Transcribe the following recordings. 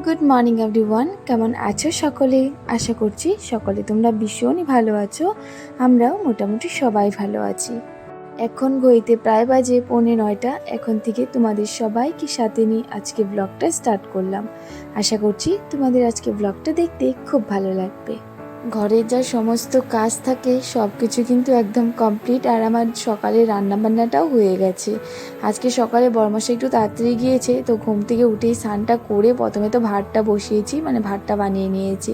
Good morning everyone, কেমন আছো সকলে? আশা করছি সকলে তোমরা ভীষণই ভালো আছো। আমরাও মোটামুটি সবাই ভালো আছি। এখন ঘড়িতে প্রায় বাজে 8:45। এখন থেকে তোমাদের সবাইকে সাথে নিয়ে আজকে ব্লগটা স্টার্ট করলাম। আশা করছি তোমাদের আজকে ব্লগটা দেখতে খুব ভালো লাগবে। ঘরের যা সমস্ত কাজ থাকে সব কিছু কিন্তু একদম কমপ্লিট, আর আমার সকালে রান্নাবান্নাটাও হয়ে গেছে। আজকে সকালে বড়মশাই একটু তাড়াতাড়ি গিয়েছে, তো ঘুম থেকে উঠেই স্নানটা করে প্রথমে তো ভাতটা বসিয়েছি, মানে ভাতটা বানিয়ে নিয়েছি।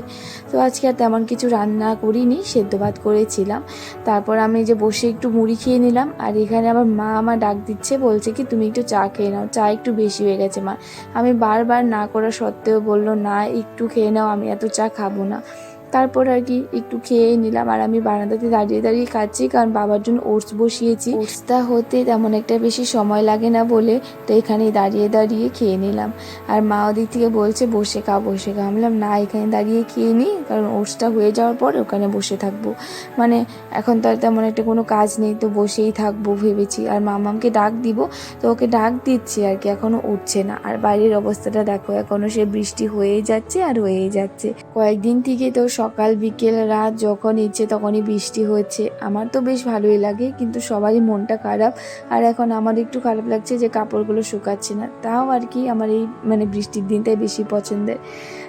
তো আজকে আর তেমন কিছু রান্না করিনি, সেদ্ধ ভাত করেছিলাম। তারপর আমি যে বসে একটু মুড়ি খেয়ে নিলাম, আর এখানে আমার মা আমার ডাক দিচ্ছে, বলছে কি তুমি একটু চা খেয়ে নাও, চা একটু বেশি হয়ে গেছে মা। আমি বারবার না করা সত্ত্বেও বললো না একটু খেয়ে নাও, আমি এত চা খাবো না। তারপর আর কি একটু খেয়ে নিলাম, আর আমি বারান্দাতে দাঁড়িয়ে দাঁড়িয়ে খাচ্ছি, কারণ বাবার জন্য ওটস বসিয়েছি। ওটসটা হতে তেমন একটা বেশি সময় লাগে না বলে তো এখানে দাঁড়িয়ে দাঁড়িয়ে খেয়ে নিলাম। আর মা ওদিক থেকে বলছে বসে খাও বসে খাও। আমি বললাম না, এখানে দাঁড়িয়ে খেয়ে নিই, কারণ ওটসটা হয়ে যাওয়ার পর ওখানে বসে থাকবো, মানে এখন তো আর তেমন একটা কোনো কাজ নেই, তো বসেই থাকবো ভেবেছি। আর মামামকে ডাক দিব, তো ওকে ডাক দিচ্ছি আর কি, এখনও উঠছে না। আর বাইরের অবস্থাটা দেখো, এখনও সে বৃষ্টি হয়েই যাচ্ছে আর হয়েই যাচ্ছে। কয়েকদিন থেকে তো সকাল বিকেল রাত যখন ইচ্ছে তখনই বৃষ্টি হচ্ছে। আমার তো বেশ ভালোই লাগে, কিন্তু সবারই মনটা খারাপ। আর এখন আমার একটু খারাপ লাগছে যে কাপড়গুলো শুকাচ্ছে না, তাও আর কি আমার এই মানে বৃষ্টির দিনটাই বেশি পছন্দের।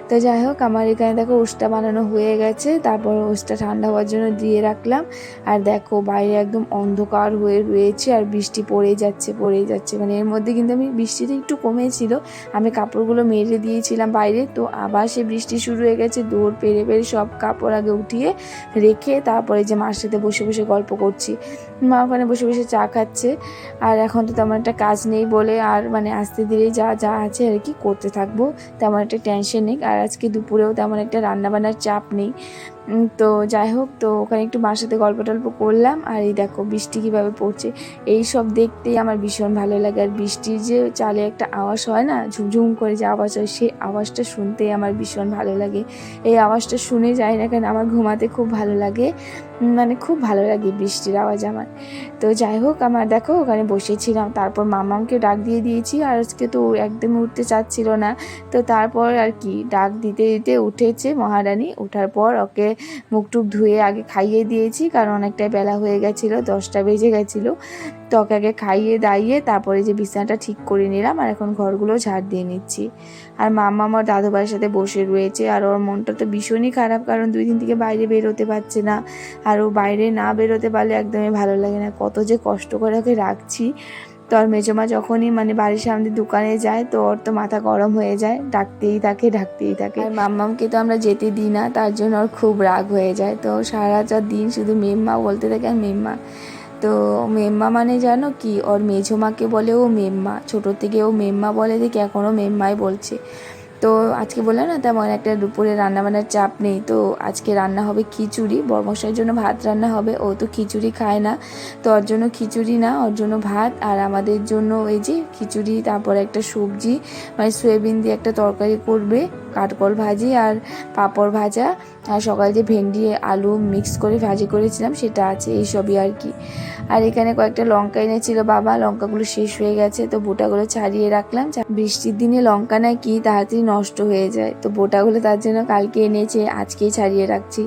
তো যাই হোক, আমার এখানে দেখো ওটসটা বানানো হয়ে গেছে, তারপর ওটসটা ঠান্ডা হওয়ার জন্য দিয়ে রাখলাম। আর দেখো বাইরে একদম অন্ধকার হয়ে রয়েছে, আর বৃষ্টি পড়েই যাচ্ছে। মানে এর মধ্যে কিন্তু আমি বৃষ্টিটা একটু কমেছিল, আমি কাপড়গুলো মেলে দিয়েছিলাম বাইরে, তো আবার সে বৃষ্টি শুরু হয়ে গেছে। দৌড় পেরে সব কাপড় আগে উঠিয়ে রেখে তারপরে যে মার সাথে বসে বসে গল্প করছি। মা ওখানে বসে বসে চা খাচ্ছে। আর এখন তো তেমন একটা কাজ নেই বলে আর মানে আস্তে ধীরে যা যা আছে আর কি করতে থাকবো, তেমন একটা টেনশন নেই। আর আজকে দুপুরেও তেমন একটা রান্নাবান্নার চাপ নেই। তো যাই হোক, তো ওখানে একটু মার সাথে গল্প টল্প করলাম। আর এই দেখো বৃষ্টি কীভাবে পড়ছে, এই সব দেখতেই আমার ভীষণ ভালো লাগে। আর বৃষ্টির যে চালে একটা আওয়াজ হয় না, ঝুমঝুম করে যে আওয়াজ হয়, সেই আওয়াজটা শুনতেই আমার ভীষণ ভালো লাগে। এই আওয়াজটা শুনে যাই না কেন আমার ঘুমাতে খুব ভালো লাগে, মানে খুব ভালো লাগে বৃষ্টির আওয়াজ আমার। তো যাই হোক, আমার দেখো ওখানে বসেছিলাম, তারপর মামাকে ডাক দিয়ে দিয়েছি। আর আজকে তো একদমই উঠতে চাচ্ছিল না, তো তারপর আর কি ডাক দিতে দিতে উঠেছে মহারানী। ওঠার পর ওকে মুখ টুক ধুয়ে আগে খাইয়ে দিয়েছি, কারণ অনেকটাই বেলা হয়ে গেছিলো, 10টা বেজে গেছিলো। তো ওকে আগে খাইয়ে দাইয়ে তারপরে যে বিছানাটা ঠিক করে নিলাম, আর এখন ঘরগুলো ঝাড় দিয়ে নিচ্ছি। আর মামা আমার দাদু ভাইয়ের সাথে বসে রয়েছে, আর ওর মনটা তো ভীষণই খারাপ, কারণ 2 দিন থেকে বাইরে বেরোতে পারছে না। আর ও বাইরে না বেরোতে পারলে একদমই ভালো লাগে না, কত যে কষ্ট করে ওকে রাখছি। তো আর মেজমা যখনই মানে বাড়ির সামনে দোকানে যায়, তো ওর তো মাথা গরম হয়ে যায়, ডাকতেই থাকে। আর মাম্মামকে তো আমরা যেতে দিই না, তার জন্য ওর খুব রাগ হয়ে যায়। তো সারাটা দিন শুধু মেম্মা বলতে থাকে, আর মেম্মা। তো মেম্মা মানে জানো কি, ওর মেঝোমাকে বলে ও মেম্মা, ছোটো থেকে ও মেম্মা বলে দেখি এখনও মেম্মাই বলছে। তো আজকে বললাম না তেমন একটা দুপুরে রান্নাবান্নার চাপ নেই, তো আজকে রান্না হবে খিচুড়ি। বড়মশাইয়ের জন্য ভাত রান্না হবে, ও তো খিচুড়ি খায় না, তো ওর জন্য খিচুড়ি না, ওর জন্য ভাত। আর আমাদের জন্য এই যে খিচুড়ি, তারপর একটা সবজি মানে সয়াবিন দিয়ে একটা তরকারি করবে, কাঠকল ভাজি আর পাঁপড় ভাজা। আর সকালে যে ভেন্ডি আলু মিক্স করে ভাজি করেছিলাম সেটা আছে, এইসবই আর কি। আর এখানে কয়েকটা লঙ্কা এনেছিল বাবা, লঙ্কাগুলো শেষ হয়ে গেছে, তো বোটাগুলো ছাড়িয়ে রাখলাম। বৃষ্টির দিনে লঙ্কা না কি তাড়াতাড়ি নষ্ট হয়ে যায়, তো বোটাগুলো তার জন্য কালকে এনেছে, আজকেই ছাড়িয়ে রাখছি।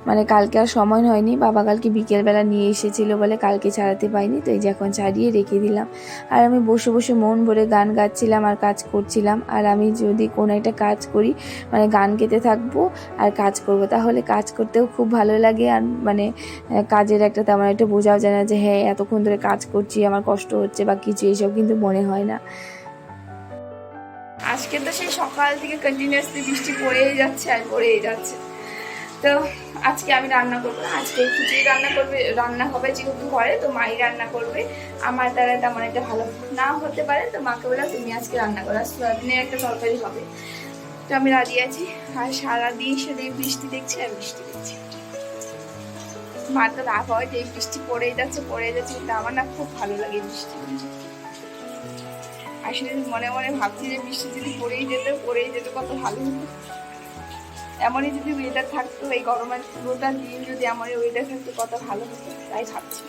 মানে কালকে আর সময় হয়নি, বাবা কালকে বিকেলবেলা নিয়ে এসেছিলো বলে কালকে ছাড়াতে পাইনি, তো এই যে এখন ছাড়িয়ে রেখে দিলাম। আর আমি বসে বসে মন ভরে গান গাচ্ছিলাম আর কাজ করছিলাম। আর আমি যদি কোনো একটা কাজ করি, মানে গান গেতে থাকবো আর কাজ করব, তাহলে কাজ করতেও খুব ভালো লাগে। আর মানে কাজের একটা তেমন একটা বোঝাও যায় না যে হ্যাঁ এতক্ষণ ধরে কাজ করছি আমার কষ্ট হচ্ছে বা কিছু, এইসব কিন্তু মনে হয় না। আজকে তো সেই সকাল থেকে কন্টিনিউয়াসলি বৃষ্টি পড়েই যাচ্ছে। তো আজকে আমি রান্না করবো, আজকে খিচুড়ি রান্না হবে যেহেতু ঘরে, তো মাই রান্না করবে। আমার দ্বারা তেমন একটা ভালো না হতে পারে, তো মাকে বলে তুমি আজকে রান্না করো, সয়াবিনের একটা তরকারি হবে। তো আমি রাজি আছি। আর সারাদিন শুধু বৃষ্টি দেখছি আর বৃষ্টি দেখছি। মা তো রাগ হয় যে বৃষ্টি পড়েই যাচ্ছে, কিন্তু আমার না খুব ভালো লাগে বৃষ্টি। আসলে মনে মনে ভাবছি যে বৃষ্টি যদি পড়েই যেত কত ভালো হতো। এমনই যদি ওয়েদার থাকতো, এই গরমের পুরোটা দিন যদি এমনই ওয়েদার থাকতো কত ভালো হতো, তাই ভাবছি।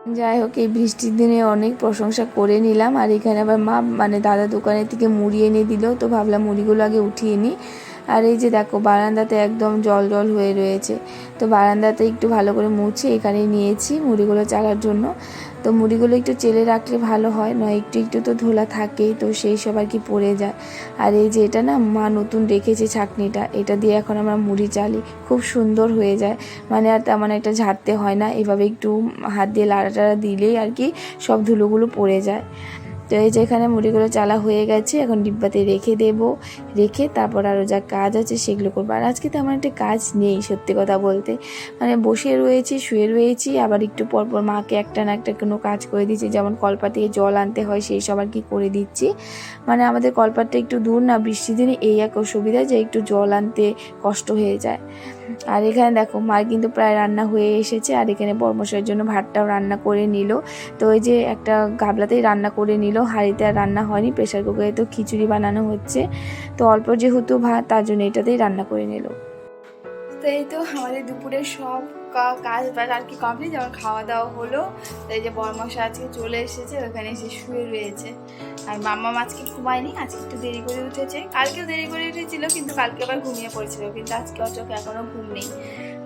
যাই হোক, এই বৃষ্টির দিনে অনেক প্রশংসা করে নিলাম। আর এখানে আবার মা মানে দাদা দোকানের থেকে মুড়ি এনে দিল, তো ভাবলাম মুড়িগুলো আগে উঠিয়ে নিই। আর এই যে দেখো বারান্দাতে একদম জল জল হয়ে রয়েছে, তো বারান্দাতে একটু ভালো করে মুছে এখানে নিয়েছি মুড়িগুলো চালার জন্য। তো মুড়িগুলো একটু চেলে রাখলে ভালো হয়, নয় একটু একটু তো ধুলা থাকেই, তো সেই সব আর কি পড়ে যায়। আর এই যে এটা না মা নতুন রেখেছে ছাঁকনিটা, এটা দিয়ে এখন আমরা মুড়ি চালি, খুব সুন্দর হয়ে যায়। মানে আর তেমন একটা ঝাড়তে হয় না, এভাবে একটু হাত দিয়ে লাড়াটাড়া দিলেই আর কি সব ধুলোগুলো পড়ে যায়। তো এই যে এখানে মুড়িগুলো চালা হয়ে গেছে, এখন ডিব্বাতে রেখে দেব, রেখে তারপর আরও যা কাজ আছে সেগুলো করবো। আর আজকে তেমন একটা কাজ নেই সত্যি কথা বলতে, মানে বসে রয়েছি, শুয়ে রয়েছি, আবার একটু পরপর মাকে একটা না একটা কোনো কাজ করে দিচ্ছি, যেমন কলপাত থেকে জল আনতে হয় সেই সব আর কি করে দিচ্ছি। মানে আমাদের কলপাতটা একটু দূর না, বৃষ্টির দিনে এই এক অসুবিধা যে একটু জল আনতে কষ্ট হয়ে যায়। আর এখানে দেখো মার কিন্তু প্রায় রান্না হয়ে এসেছে, আর এখানে বর্মশাইয়ের জন্য ভাতটাও রান্না করে নিল। তো ওই যে একটা গাবলাতেই রান্না করে নিল, হাঁড়িতে আর রান্না হয়নি, প্রেশার কুকারে তো খিচুড়ি বানানো হচ্ছে, তো অল্প যেহেতু ভাত তার জন্য এটাতেই রান্না করে নিল। তো এই তো আমাদের দুপুরের সব কাজ বাজ আর কি কমপ্লিট, যেমন খাওয়া দাওয়া হলো। তো এই যে বরমশা আজকে চলে এসেছে, ওখানে এসে শুয়ে রয়েছে। আর মাম্মা আজকে ঘুমায়নি, আজকে একটু দেরি করে উঠেছে, কালকেও দেরি করে উঠেছিল, কিন্তু কালকে আবার ঘুমিয়ে পড়েছিল, কিন্তু আজকে চোখে এখনও ঘুম নেই।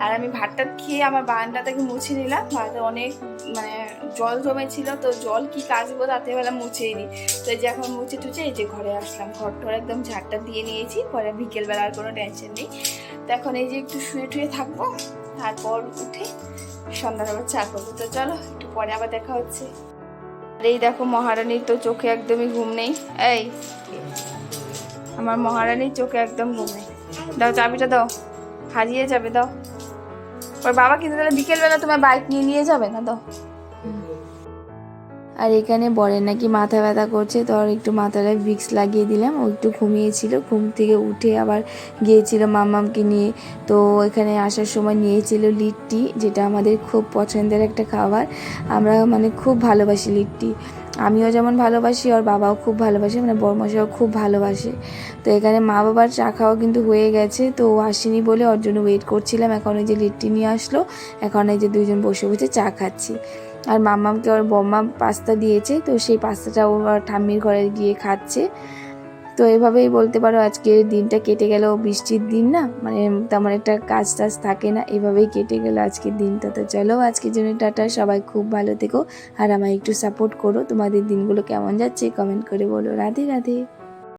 আর আমি ভাতটা খেয়ে আমার বারান্দাটাকে মুছে নিলাম, বারান্দা অনেক মানে জল জমেছিল, তো জল কি কাচবো তাতে বেলা মুছেই নিই। তো এই যে এখন মুছে টুছে এই যে ঘরে আসলাম, ঘরটা একদম ঝাড়টা দিয়ে নিয়েছি, পরে বিকেলবেলা আর কোনো টেনশন নেই। তো এখন এই যে একটু শুয়ে টুয়ে থাকবো, তারপর উঠে সন্ধ্যার আবার চা করবো। তো চলো একটু পরে আবার দেখা হচ্ছে। আর এই দেখো মহারানীর তো চোখে একদমই ঘুম নেই, এই আমার মহারানীর চোখে একদম ঘুম নেই। দাও চাবিটা দাও, হারিয়ে যাবে, দাও। ওর বাবা কিন্তু তাহলে বিকেলবেলা তোমার বাইক নিয়ে যাবে না, দাও। আর এখানে বরের নাকি মাথা ব্যথা করছে, তো আর একটু মাথায় ভিক্স লাগিয়ে দিলাম, ও একটু ঘুমিয়েছিল, ঘুম থেকে উঠে আবার গিয়েছিল মাম্মামকে নিয়ে। তো এখানে আসার সময় নিয়েছিল লিট্টি, যেটা আমাদের খুব পছন্দের একটা খাবার, আমরা মানে খুব ভালোবাসি লিট্টি। আমিও যেমন ভালোবাসি, ওর বাবাও খুব ভালোবাসে, মানে বড়মশাইও খুব ভালোবাসে। তো এখানে মা বাবার চা খাওয়া কিন্তু হয়ে গেছে, তো ও আসেনি বলে ওর জন্য ওয়েট করছিলাম। এখন ওই যে লিট্টি নিয়ে আসলো, এখন এই যে দুইজন বসে বসে চা খাচ্ছি। আর মাম্মামকে ওর বম্মা পাস্তা দিয়েছে, তো সেই পাস্তাটা ওর ঠাম্মির ঘরে গিয়ে খাচ্ছে। তো এভাবেই বলতে পারো আজকের দিনটা কেটে গেল, বৃষ্টির দিন না, মানে তেমন একটা কাজ টাজ থাকে না, এভাবেই কেটে গেল আজকের দিনটা। তো চলো আজকের জন্য টাটা, সবাই খুব ভালো থেকো, আর আমায় একটু সাপোর্ট করো। তোমাদের দিনগুলো কেমন যাচ্ছে কমেন্ট করে বলো। রাধে রাধে।